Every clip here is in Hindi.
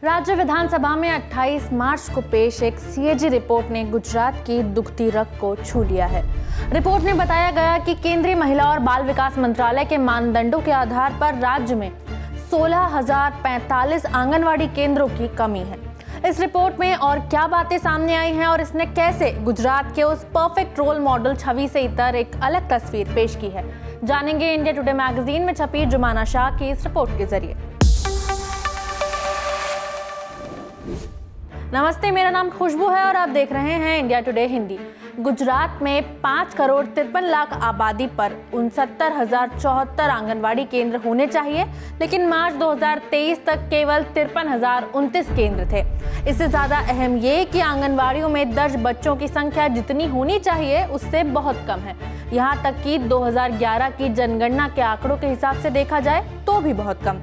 राज्य विधानसभा में 28 मार्च को पेश एक सीएजी रिपोर्ट ने गुजरात की दुखती रग को छू लिया है। रिपोर्ट में बताया गया कि केंद्रीय महिला और बाल विकास मंत्रालय के मानदंडों के आधार पर राज्य में 16,045 आंगनवाड़ी केंद्रों की कमी है। इस रिपोर्ट में और क्या बातें सामने आई हैं और इसने कैसे गुजरात के उस परफेक्ट रोल मॉडल छवि से इतर एक अलग तस्वीर पेश की है, जानेंगे इंडिया टुडे मैगजीन में छपी जुमाना शाह की इस रिपोर्ट के जरिए। नमस्ते, मेरा नाम खुशबू है और आप देख रहे हैं इंडिया टुडे हिंदी। गुजरात में 5,53,00,000 आबादी पर 69,074 आंगनवाड़ी केंद्र होने चाहिए, लेकिन मार्च 2023 तक केवल 53,029 केंद्र थे। इससे ज़्यादा अहम ये कि आंगनवाड़ियों में दर्ज बच्चों की संख्या जितनी होनी चाहिए उससे बहुत कम है। यहाँ तक कि 2011 की जनगणना के आंकड़ों के हिसाब से देखा जाए तो भी बहुत कम।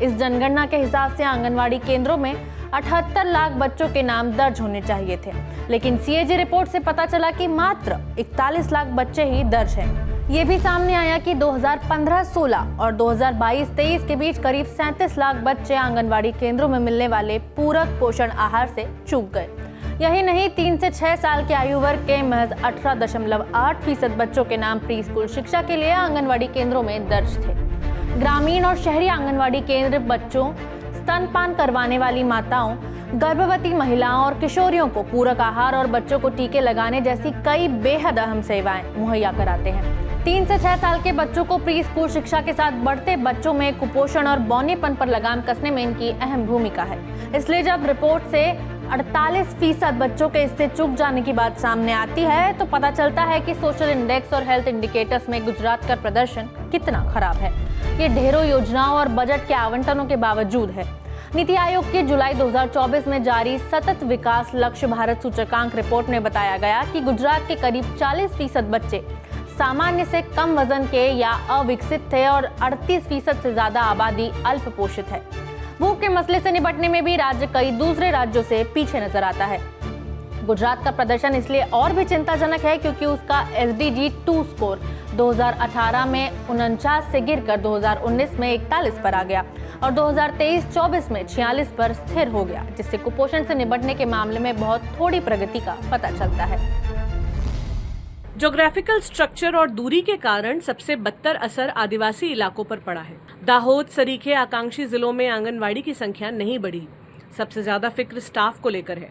इस जनगणना के हिसाब से आंगनवाड़ी केंद्रों में 78 लाख बच्चों के नाम दर्ज होने चाहिए थे, लेकिन सीएजी रिपोर्ट से पता चला कि मात्र 41 लाख बच्चे ही दर्ज हैं। ये भी सामने आया कि 2015-16 और 2022-23 के बीच करीब 37 लाख बच्चे आंगनवाड़ी केंद्रों में मिलने वाले पूरक पोषण आहार से चूक गए। यही नहीं, 3 से 6 साल के आयु वर्ग के महज 18.8% बच्चों के नाम प्री स्कूल शिक्षा के लिए आंगनवाड़ी केंद्रों में दर्ज थे। ग्रामीण और शहरी आंगनवाड़ी केंद्र बच्चों, स्तनपान करवाने वाली माताओं, गर्भवती महिलाओं और किशोरियों को पूरक आहार और बच्चों को टीके लगाने जैसी कई बेहद अहम सेवाएं मुहैया कराते हैं। 3 से 6 साल के बच्चों को प्री स्कूल शिक्षा के साथ बढ़ते बच्चों में कुपोषण और बौनेपन पर लगाम कसने में इनकी अहम भूमिका है। इसलिए जब रिपोर्ट से 48% बच्चों के इससे चूक जाने की बात सामने आती है तो पता चलता है कि सोशल इंडेक्स और हेल्थ इंडिकेटर्स में गुजरात का प्रदर्शन कितना खराब है। ये ढेरों योजनाओं और बजट के आवंटनों के बावजूद है। नीति आयोग की जुलाई 2024 में जारी सतत विकास लक्ष्य भारत सूचकांक रिपोर्ट में बताया गया कि गुजरात के करीब 40% बच्चे सामान्य से कम वजन के या अविकसित थे और 38% से ज्यादा आबादी अल्प पोषित है। भूख के मसले से निपटने में भी राज्य कई दूसरे राज्यों से पीछे नजर आता है। गुजरात का प्रदर्शन इसलिए और भी चिंताजनक है क्योंकि उसका SDG 2 स्कोर 2018 में 49 से गिरकर 2019 में 41 पर आ गया और 2023-24 में 46 पर स्थिर हो गया, जिससे कुपोषण से निपटने के मामले में बहुत थोड़ी प्रगति का पता चलता है। ज्योग्राफिकल स्ट्रक्चर और दूरी के कारण सबसे बदतर असर आदिवासी इलाकों पर पड़ा है। दाहोद सरीखे आकांक्षी जिलों में आंगनवाड़ी की संख्या नहीं बढ़ी। सबसे ज्यादा फिक्र स्टाफ को लेकर है।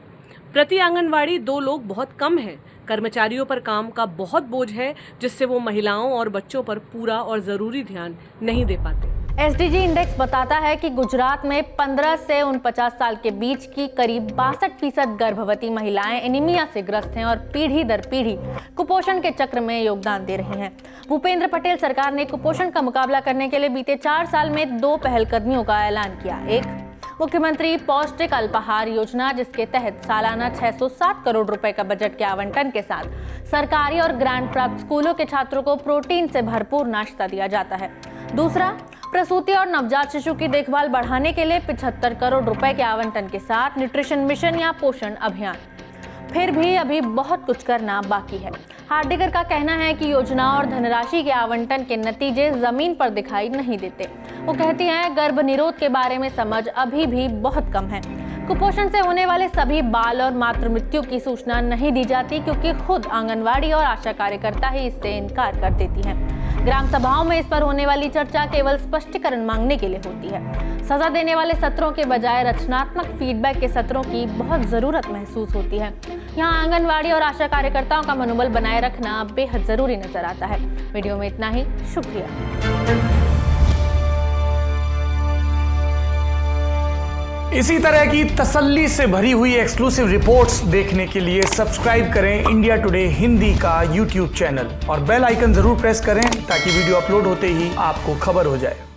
प्रति आंगनवाड़ी 2 लोग बहुत कम है। कर्मचारियों पर काम का बहुत बोझ है, जिससे वो महिलाओं और बच्चों पर पूरा और जरूरी ध्यान नहीं दे पाते। SDG इंडेक्स बताता है कि गुजरात में 15 से 49 साल के बीच की करीब 62% गर्भवती महिलाएं एनीमिया से ग्रस्त हैं और पीढ़ी दर पीढ़ी कुपोषण के चक्र में योगदान दे रही हैं। भूपेंद्र पटेल सरकार ने कुपोषण का मुकाबला करने के लिए बीते 4 साल में 2 पहलकदमियों का ऐलान किया। एक, मुख्यमंत्री पौष्टिक अल्पाहार योजना, जिसके तहत सालाना 607 करोड़ रुपए का बजट के आवंटन के साथ सरकारी और ग्रांट प्राप्त स्कूलों के छात्रों को प्रोटीन से भरपूर नाश्ता दिया जाता है। दूसरा, प्रसूति और नवजात शिशु की देखभाल बढ़ाने के लिए 75 करोड़ रुपए के आवंटन के साथ न्यूट्रिशन मिशन या पोषण अभियान। फिर भी अभी बहुत कुछ करना बाकी है। हार्डिगर का कहना है कि योजनाओं और धनराशि के आवंटन के नतीजे जमीन पर दिखाई नहीं देते। वो कहती हैं, गर्भ निरोध के बारे में समझ अभी भी बहुत कम है। कुपोषण से होने वाले सभी बाल और मातृ मृत्यु की सूचना नहीं दी जाती क्योंकि खुद आंगनवाड़ी और आशा कार्यकर्ता ही इससे इनकार कर देती हैं। ग्राम सभाओं में इस पर होने वाली चर्चा केवल स्पष्टीकरण मांगने के लिए होती है। सजा देने वाले सत्रों के बजाय रचनात्मक फीडबैक के सत्रों की बहुत जरूरत महसूस होती है। यहाँ आंगनवाड़ी और आशा कार्यकर्ताओं का मनोबल बनाए रखना बेहद जरूरी नजर आता है। वीडियो में इतना ही, शुक्रिया। इसी तरह की तसल्ली से भरी हुई एक्सक्लूसिव रिपोर्ट्स देखने के लिए सब्सक्राइब करें इंडिया टुडे हिंदी का YouTube चैनल और बेल आइकन जरूर प्रेस करें ताकि वीडियो अपलोड होते ही आपको खबर हो जाए।